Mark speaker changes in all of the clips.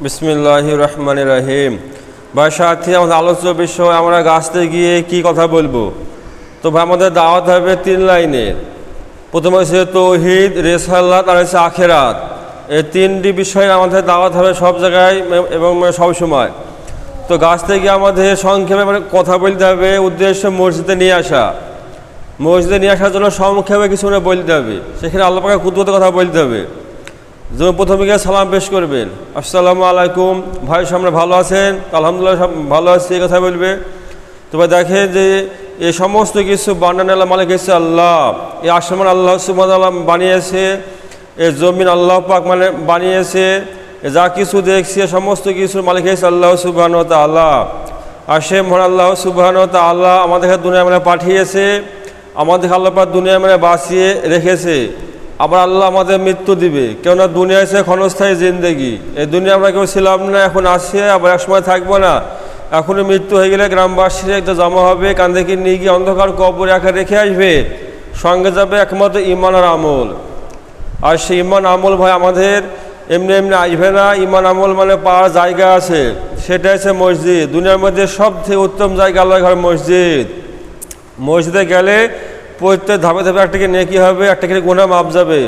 Speaker 1: বিসমিল্লাহির রহমানির রহিম। ভাই সাথী, আমাদের আলোচ্য বিষয় আমরা গাছতে গিয়ে কি কথা বলবো। তো ভাই আমাদের দাওয়াত হবে 3 লাইনের। প্রথমে হচ্ছে তৌহিদ, রিসালাত আর হচ্ছে আখিরাত। এই 3টি বিষয়ে আমাদের দাওয়াত হবে সব জায়গায় এবং সব সময়। তো গাছতে গিয়ে আমাদের সংক্ষেপে কথা বলতে হবে। উদ্দেশ্য মসজিদে নিয়ে আসা। মসজিদে নিয়ে আসার জন্য সংক্ষেপে কিছু বলতে হবে। সেখানে আল্লাহ পাকের কুদরতের কথা বলতে হবে। যেমন প্রথমে গিয়ে সালাম পেশ করবেন, আসসালামু আলাইকুম, ভাই সামনে ভালো আছেন? আলহামদুলিল্লাহ সব ভালো আছি, এই কথা বলবে। তো ভাই দেখেন যে এই সমস্ত কিছু বানান আল্লাহ মালিক হচ্ছে আল্লাহ। এই আসমান আল্লাহ সুবহানাহু ওয়া তাআলা বানিয়েছে, এই জমিন আল্লাহ পাক বানিয়েছে, যা কিছু দেখছি সমস্ত কিছুর মালিক হচ্ছে আল্লাহ সুবহানাহু ওয়া তাআলা। আর সে মহান আল্লাহ সুবহানাহু ওয়া তাআলা আমাদেরকে দুনিয়ায় পাঠিয়েছে, আমাদের আল্লাহ পাক দুনিয়ায় বাঁচিয়ে রেখেছে। আবার আল্লাহ আমাদের মৃত্যু দিবে, কেননা দুনিয়া হচ্ছে ক্ষণস্থায়ী জিন্দেগি। এই দুনিয়া আমরা কেউ ছিলাম না, এখন আসছে, আবার এক সময় থাকবো না। এখনই মৃত্যু হয়ে গেলে গ্রামবাসীরা একটা জমা হবে, কাঁধে নিয়ে গিয়ে অন্ধকার কবরে একা রেখে আসবে। সঙ্গে যাবে একমাত্র ইমান আর আমল। আর সেই ইমান আমল ভাই আমাদের এমনি এমনি আসবে না। ইমান আমল পাওয়ার জায়গা আছে, সেটা হচ্ছে মসজিদ। দুনিয়ার মধ্যে সবথেকে উত্তম জায়গা আল্লাহর ঘর মসজিদ। মসজিদে গেলে প্রত্যেক ধাপে ধাপে একটাকে নেকি হবে, একটাকে গুনাহ মাপ যাবে।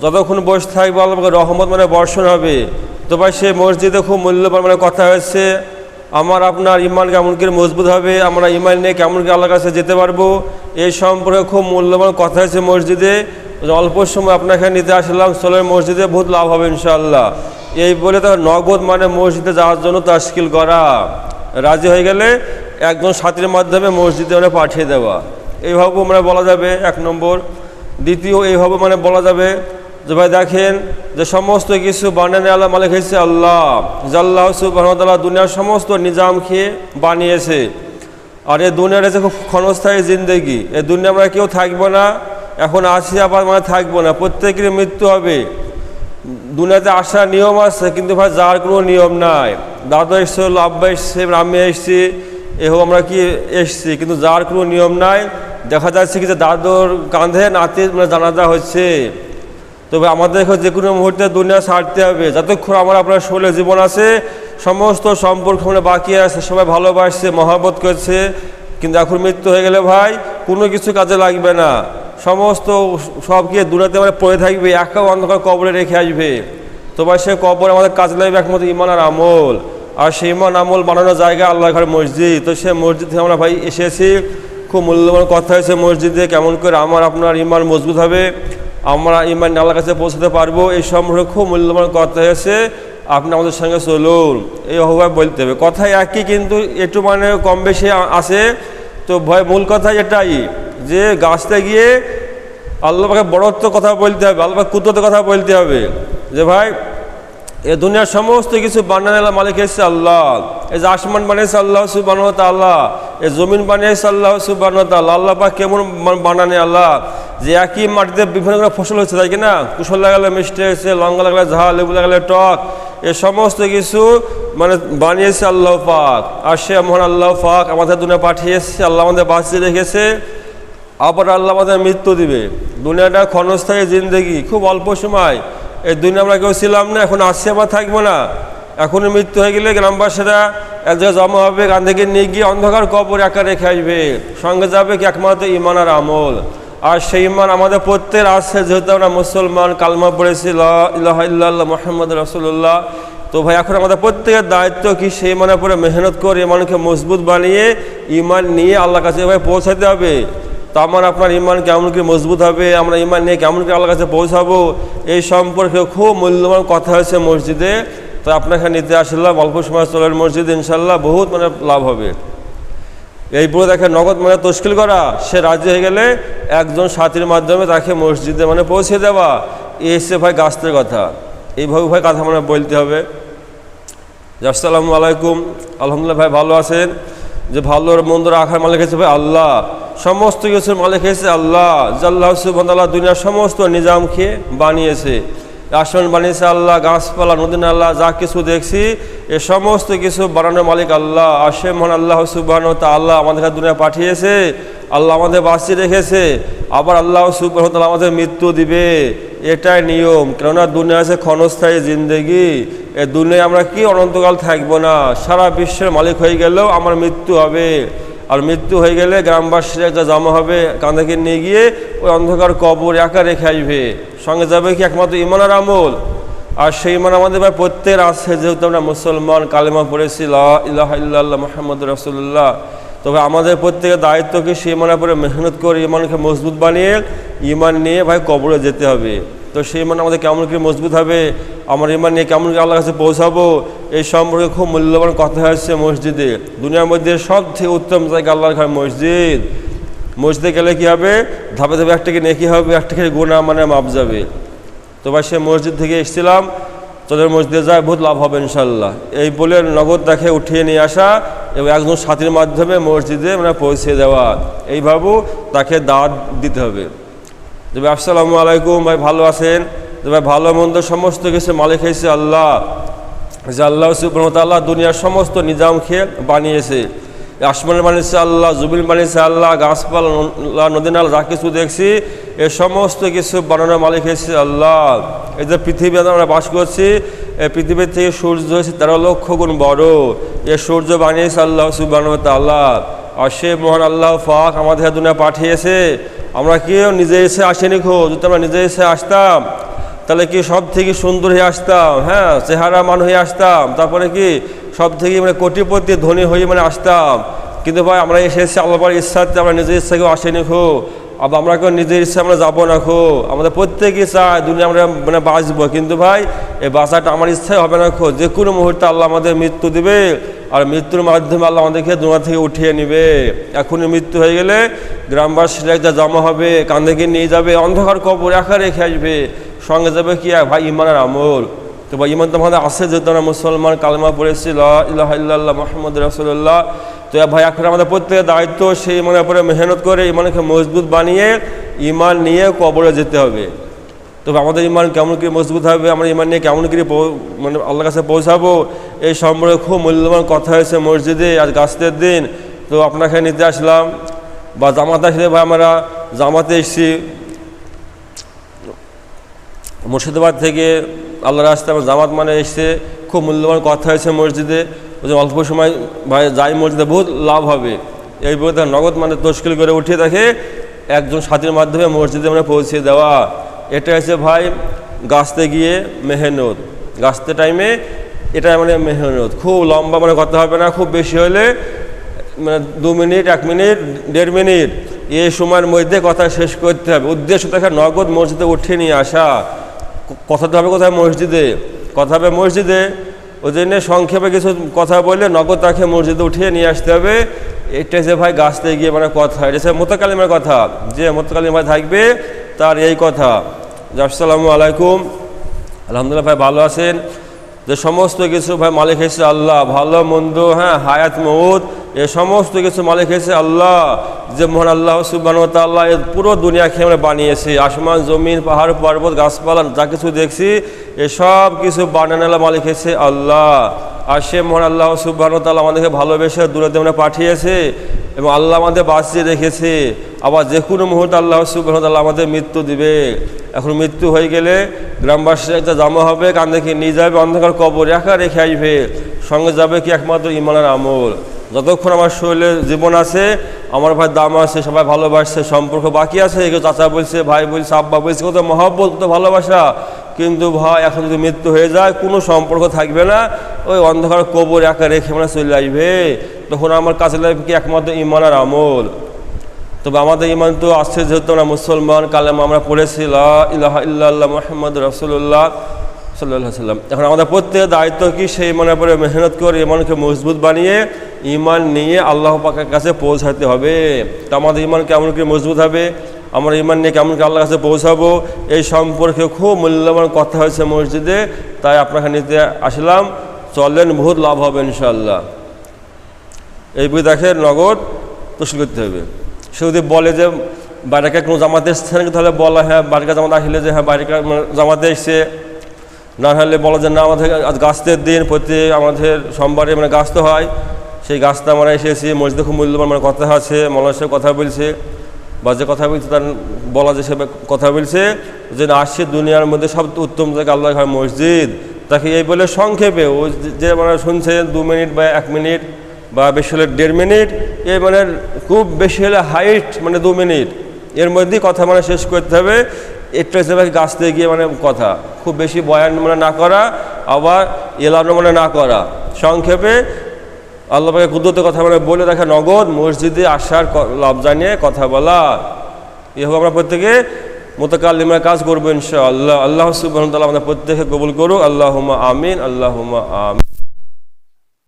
Speaker 1: যতক্ষণ বসে থাকবে আল্লাহ রহমত বর্ষণ হবে। তো ভাই সে মসজিদে খুব মূল্যবান কথা হচ্ছে, আমার আপনার ইমান কেমন করে মজবুত হবে, আমরা ইমান নিয়ে কেমন করে আল্লাহর কাছে যেতে পারবো, এই সম্পর্কে খুব মূল্যবান কথা হচ্ছে মসজিদে। অল্প সময় আপনাকে নিতে আসলাম, চলে মসজিদে বহুত লাভ হবে ইনশাআল্লাহ। এই বলে তো নগদ মসজিদে যাওয়ার জন্য তাশকিল করা, রাজি হয়ে গেলে একজন সাথীর মাধ্যমে মসজিদে পাঠিয়ে দেওয়া, এইভাবে বলা যাবে 1 নম্বর। দ্বিতীয় এইভাবে বলা যাবে যে ভাই দেখেন যে সমস্ত কিছু বানানে আল্লাহ মালিক হচ্ছে আল্লাহ। আল্লাহ সুবহানাহু ওয়া তাআলা দুনিয়ার সমস্ত নিজাম খেয়ে বানিয়েছে। আর এই দুনিয়ার হচ্ছে খুব ক্ষণস্থায়ী জিন্দেগি। এই দুনিয়া আমরা কেউ থাকবো না, এখন আছি আবার থাকবো না, প্রত্যেকেরই মৃত্যু হবে। দুনিয়াতে আসার নিয়ম আছে, কিন্তু ভাই যার কোনো নিয়ম নাই। দাদা এসছে, আব্বা এসছে, আমি এসছি, এও আমরা কি এসছি, কিন্তু যার কোনো নিয়ম নাই। দেখা যাচ্ছে কি যে দাদুর কাঁধে নাতি জানাজা হচ্ছে। তবে আমাদের যে কোনো মুহূর্তে দুনিয়া ছাড়তে হবে। যতক্ষণ আপনার শরীরে জীবন আছে, সমস্ত সম্পর্ক বাকি আছে, সবাই ভালোবাসছে, মহব্বত করছে, কিন্তু এখন মৃত্যু হয়ে গেলে ভাই কোনো কিছু কাজে লাগবে না। সমস্ত সব গিয়ে দুনিয়াতে পড়ে থাকবে, একা অন্ধকার কবরে রেখে আসবে। তো ভাই সে কবর আমাদের কাজে লাগবে একমাত্র ইমান আর আমল। আর সেই ইমান আমল বানানোর জায়গা আল্লাহর ঘর মসজিদ। তো সে মসজিদ থেকে আমরা ভাই এসেছি। খুব মূল্যবান কথা হয়েছে মসজিদে কেমন করে আমার আপনার ইমান মজবুত হবে, আমরা ইমান আল্লাহর কাছে পৌঁছাতে পারবো, এই সম্পর্কে খুব মূল্যবান কথা হয়েছে। আপনি আমাদের সঙ্গে চলুন, এই অভাব বলতে হবে। কথাই একই, কিন্তু একটু কম বেশি আছে। তো ভয় মূল কথা এটাই যে গাছতে গিয়ে আল্লাহ পাকে বড়ত্ব কথা বলতে হবে, আল্লাহ পাকে কুদরতের কথা বলতে হবে। যে ভাই এ দুনিয়ার সমস্ত কিছু বানানোর মালিক এসেছে আল্লাহ। এই যে আসমান বানিয়েছে আল্লাহ সুবহানাহু ওয়া তাআলা, এই জমিন বানিয়েছে আল্লাহ সুবহানাহু ওয়া তাআলা। আল্লাহ পাক কেমন বানানে আল্লাহ, যে একই মাটিতে বিভিন্ন ফসল হচ্ছে, তাই কি না? কুশল লাগালে মিষ্টি হয়েছে, লঙ্কা লাগালে ঝাল, লেবু লাগালে টক, এ সমস্ত কিছু বানিয়েছে আল্লাহ পাক। আর সে মহান আল্লাহ পাক আমাদের দুনিয়া পাঠিয়েছে, আল্লাহ আমাদের বাঁচিয়ে রেখেছে, আবার আল্লাহ আমাদের মৃত্যু দিবে। দুনিয়াটা ক্ষণস্থায়ী জিন্দেগি, খুব অল্প সময়। এই দুনিয়া আমরা কেউ ছিলাম না, এখন আসছি, আবার থাকবো না। এখনই মৃত্যু হয়ে গেলে গ্রামবাসীরা এক জায়গায় জমা হবে, কাঁধে নিয়ে গিয়ে অন্ধকার কবর একা রেখে আসবে। সঙ্গে যাবে কি একমাত্র ইমান আর আমল। আর সেই ইমান আমাদের প্রত্যেকের আছে, যেহেতু আমরা মুসলমান, কালমা পড়েছি লা ইলাহা ইল্লাল্লাহ মুহাম্মাদুর রাসূলুল্লাহ। তো ভাই এখন আমাদের প্রত্যেকের দায়িত্ব কি সেই ইমানের পরে মেহনত করে ইমানকে মজবুত বানিয়ে ইমান নিয়ে আল্লাহর কাছে ভাই পৌঁছাতে হবে। তো আমার আপনার ইমান কেমন করে মজবুত হবে, আমরা ইমান নিয়ে কেমন করে আল্লাহর কাছে পৌঁছাবো, এই সম্পর্কে খুব মূল্যবান কথা হয়েছে মসজিদে। তো আপনাকে নিতে আসলাম, অল্প সময় চলেন মসজিদে, ইনশাল্লাহ বহুত লাভ হবে। এই পুরো দেখে নগদ তশকিল করা, সে রাজি হয়ে গেলে একজন সাথীর মাধ্যমে তাকে মসজিদে পৌঁছে দেওয়া, এসে ভাই গাছতের কথা। এইভাবে ভাই কথা বলতে হবে। আসসালামু আলাইকুম, আলহামদুলিল্লাহ ভাই ভালো আছেন? যে ভালো মন্দ রাখার মালিক হয়েছে ভাই আল্লাহ, সমস্ত কিছুর মালিক হয়েছে আল্লাহ। আল্লাহ সুবহানাহু ওয়া তাআলা দুনিয়ার সমস্ত নিজাম খেয়ে বানিয়েছে। আসমান বানিয়েছে আল্লাহ, গাছপালা, নদী নালা, যা কিছু দেখছি এ সমস্ত কিছু বানানোর মালিক আল্লাহ। আর সে মহান আল্লাহ সুবহানাহু ওয়া তাআলা আমাদেরকে দুনিয়া পাঠিয়েছে, আল্লাহ আমাদের বাঁচিয়ে রেখেছে, আবার আল্লাহ সুবহানাহু ওয়া তাআলা আমাদের মৃত্যু দিবে। এটাই নিয়ম। কেননা দুনিয়া আছে ক্ষণস্থায়ী জিন্দেগি, এ দুনিয়ায় আমরা কি অনন্তকাল থাকবো না। সারা বিশ্বের মালিক হয়ে গেলেও আমার মৃত্যু হবে, আর মৃত্যু হয়ে গেলে গ্রামবাসীরা একটা জমা হবে, কাঁধাকে নিয়ে গিয়ে ওই অন্ধকার কবর একা রেখে আসবে। সঙ্গে যাবে কি একমাত্র ইমান আর আমল। আর সেই ইমান আমাদের ভাই প্রত্যেকের আছে, যেহেতু আমরা মুসলমান, কালেমা পড়েছি লা ইলাহা ইল্লাল্লাহ মুহাম্মাদুর রাসূলুল্লাহ। তবে আমাদের প্রত্যেকের দায়িত্ব কি সেই ইমানের পরে মেহনত করে ইমানকে মজবুত বানিয়ে ইমান নিয়ে ভাই কবরে যেতে হবে। তো সেই ইমান আমাদের কেমন করে মজবুত হবে, আমার ইমান নিয়ে কেমন করে আল্লাহর কাছে পৌঁছাবো, এই সম্পর্কে খুব মূল্যবান কথা হচ্ছে মসজিদে। দুনিয়ার মধ্যে সবথেকে উত্তম জায়গা আল্লাহর ঘর মসজিদ। মসজিদে গেলে কী হবে, ধাপে ধাপে একটাকে নেকি হবে, একটাকে গুনাহ মানে মাপ যাবে। তো ভাই সে মসজিদ থেকে এসেছিলাম, তোদের মসজিদে যায় বহুত লাভ হবে ইনশাল্লাহ। এই বলে নগদ তাকে উঠিয়ে নিয়ে আসা এবং একজন সাথীর মাধ্যমে মসজিদে মানে পৌঁছে দেওয়া, এইভাবেও তাকে দাওয়াত দিতে হবে। যে ভাই আসসালামু আলাইকুম, ভাই ভালো আছেন? যে ভাই ভালো মন্দ সমস্ত কিছু মালিক হয়েছে আল্লাহ। যে আল্লাহ সুবহানাহু ওয়া তাআলা দুনিয়ার সমস্ত নিজাম খেয়ে বানিয়েছে। আসমানের বানিয়েছে আল্লাহ, জমিন বানিয়েছে আল্লাহ, গাছপালা নদী নাল যা কিছু দেখছি এ সমস্ত কিছু বানানোর মালিক হয়েছে আল্লাহ। এই যে পৃথিবীতে আমরা বাস করছি, এই পৃথিবীর থেকে সূর্য হয়েছে 13 লক্ষ গুণ বড়। এ সূর্য বানিয়েছে আল্লাহ সুবহানাহু ওয়া তাআলা। আর সে মহান আল্লাহ পাক আমাদের দুনিয়া পাঠিয়েছে। আমরা কেউ নিজে এসে আসেনি খো, যদি আমরা নিজে এসে আসতাম তাহলে কি সব থেকে সুন্দর হয়ে আসতাম, হ্যাঁ চেহারা মান হয়ে আসতাম, তারপরে কি সব থেকে মানে কোটিপতি ধনী হয়ে মানে আসতাম। কিন্তু ভাই আমরা এসেছি আল্লাহর ইচ্ছাতে, আমরা নিজের ইচ্ছা কেউ আসেনি খো, আবার আমরা কেউ নিজের ইচ্ছা আমরা যাবো না খো। আমাদের প্রত্যেকেই চায় দুনিয়া আমরা মানে বাঁচবো, কিন্তু ভাই এই বাঁচাটা আমার ইচ্ছাই হবে না খো। যে কোনো মুহূর্তে আল্লাহ আমাদের মৃত্যু দিবে, আর মৃত্যুর মাধ্যমে আল্লাহ আমাদেরকে দুনিয়া থেকে উঠিয়ে নেবে। এখনই মৃত্যু হয়ে গেলে গ্রামবাসীরা যা জমা হবে, কাঁধে নিয়ে যাবে, অন্ধকার কবর একা রেখে আসবে। সঙ্গে যাবে কি ভাই ইমানের আমল। তো ভাই ইমান তো আমাদের আছে, যেহেতু আমরা মুসলমান, কালেমা পড়েছি লা ইলাহা ইল্লাল্লাহ মুহাম্মাদুর রাসূলুল্লাহ। তো ভাই এখন আমাদের প্রত্যেকের দায়িত্ব সেই ইমানের উপরে মেহনত করে ইমানকে মজবুত বানিয়ে ইমান নিয়ে কবরে যেতে হবে। তবে আমাদের ইমান কেমন করে মজবুত হবে, আমরা ইমান নিয়ে কেমন করে মানে আল্লাহর কাছে পৌঁছাবো, এই সম্পর্কে খুব মূল্যবান কথা হয়েছে মসজিদে আজ গাছের দিন। তো আপনাকে নিতে আসলাম, বা জামাতে আসলে ভাই আমরা জামাতে এসেছি মুর্শিদাবাদ থেকে, আল্লাহর রাস্তায় আমার জামাত মানে এসছে। খুব মূল্যবান কথা হয়েছে মসজিদে, ওই যে অল্প সময় ভাই যাই মসজিদে বহুত লাভ হবে। এই বলতে নগদ মানে তশকিল করে উঠিয়ে দেখে একজন সাথীর মাধ্যমে মসজিদে মানে পৌঁছে দেওয়া। এটা হচ্ছে ভাই গাছতে গিয়ে মেহনত, গাছতে টাইমে এটা মানে মেহনত খুব লম্বা মানে কথা হবে না, খুব বেশি হলে মানে 2 মিনিট 1 মিনিট 1.5 মিনিট এই সময়ের মধ্যে কথা শেষ করতে হবে। উদ্দেশ্য দেখে নগদ মসজিদে উঠিয়ে নিয়ে আসা। কথাতে হবে কোথায়, মসজিদে কথা হবে মসজিদে। ওই জন্য সংক্ষেপে কিছু কথা বললে নগদ তাকে মসজিদে উঠিয়ে নিয়ে আসতে হবে। এটা যে ভাই গাছতে গিয়ে মানে কথা, এটা হচ্ছে মুতাকাল্লিমের কথা, যে মুতাকাল্লিম থাকবে তার এই কথা। আসসালামু আলাইকুম, আলহামদুলিল্লাহ ভাই ভালো আছেন? যে সমস্ত কিছু ভাই মালিক হয়েছে আল্লাহ, ভালো মন্দ, হ্যাঁ হায়াত মউত এ সমস্ত কিছু মালিক হয়েছে আল্লাহ। যে মহান আল্লাহ সুবহানাহু ওয়া তাআলা এই পুরো দুনিয়াকে আমরা বানিয়েছি, আসমান জমিন পাহাড় পর্বত গাছপালা যা কিছু দেখছি এসব কিছু বানানোর মালিক হয়েছে আল্লাহ। আর সে মহান আল্লাহ সুবহানাহু ওয়া তাআলা আমাদেরকে ভালোবেসে দূরে আমরা পাঠিয়েছে এবং আল্লাহ আমাদের বাঁচিয়ে রেখেছে। আবার যে কোনো মুহূর্তে আল্লাহ সুবহানাহু ওয়া তাআলা আমাদের মৃত্যু দিবে। এখন মৃত্যু হয়ে গেলে গ্রামবাসীরা একটা জমা হবে, কাঁধে নিয়ে যাবে, অন্ধকার কবর একা রেখে আসবে। সঙ্গে যাবে কি একমাত্র ইমানের আমল। যতক্ষণ আমার শরীরে জীবন আছে, আমার ভাই দাম আছে, সবাই ভালোবাসছে, সম্পর্ক বাকি আছে, কেউ চাচা বলছে, ভাই বলছে, আব্বা বলছে, কত মহব্বত, কত ভালোবাসা। কিন্তু ভাই এখন যদি মৃত্যু হয়ে যায় কোনো সম্পর্ক থাকবে না, ওই অন্ধকার কবর একা রেখে মানে চলে আসবে। তখন আমার কাছে লাগবে কি একমাত্র ইমানের আমল। তবে আমাদের ইমান তো আছে, যেহেতু আমরা মুসলমান, কালেমা আমরা পড়েছি লা ইলাহা ইল্লাল্লাহ মুহাম্মাদুর রাসূলুল্লাহ সাল্লাল্লাহু আলাইহি ওয়াসাল্লাম। এখন আমাদের প্রত্যেকের দায়িত্ব কি সেই ইমানের উপরে মেহনত করে ইমানকে মজবুত বানিয়ে ইমান নিয়ে আল্লাহ পাকের কাছে পৌঁছাতে হবে। তো আমাদের ইমান কেমন করে মজবুত হবে, আমরা ইমান নিয়ে কেমন করে আল্লাহর কাছে পৌঁছাবো, এই সম্পর্কে খুব মূল্যবান কথা হয়েছে মসজিদে। তাই আপনাকে নিতে আসলাম, চলেন, বহুত লাভ হবে ইনশাআল্লাহ। এই বই দেখে নগদ তশকিল করতে হবে। সে যদি বলে যে বাইরেকার কোনো জামাতে এসছে নাকি, তাহলে বলা হ্যাঁ বাইরেকার জামাতে আসলে যে হ্যাঁ বাইরেকার জামাতে এসছে, না হলে বলা যে না আমাদের আজ গাছতের দিন, প্রতি আমাদের সোমবারে মানে গাছ তো হয়, সেই গাছটা আমরা এসেছি মসজিদে, খুব মূল্যবান মানে কথা আছে, মৌলানা সাহেব কথা বলছে। বা যে কথা বলছে তার বলা যে সে কথা বলছে যে আসছে দুনিয়ার মধ্যে সব উত্তম জায়গা আল্লাহ ঘর মসজিদ, তাকে এই বলে সংক্ষেপে ও যে মানে শুনছে 2 মিনিট বা 1 মিনিট বা বেশি হলে 1.5 মিনিট, এই মানে খুব বেশি হলে হাইট মানে 2 মিনিট, এর মধ্যেই কথা মানে শেষ করতে হবে। একটু হিসেবে গাছ থেকে গিয়ে মানে কথা খুব বেশি বয়ান মানে না করা, আবার এলানো মানে না করা, সংক্ষেপে আল্লাহ পাকের কুদরতের কথা মানে বলে দেখা, নগদ মসজিদে আসার লাভ জানিয়ে কথা বলা। এভাবে আমরা প্রত্যেকে মুতাকাল্লিমের কাজ করবো ইনশাআল্লাহ। আল্লাহ সুবহানাহু ওয়া তাআলা আমাদের প্রত্যেকে কবুল করুক। আল্লাহুম্মা আমিন, আল্লাহুম্মা আমিন।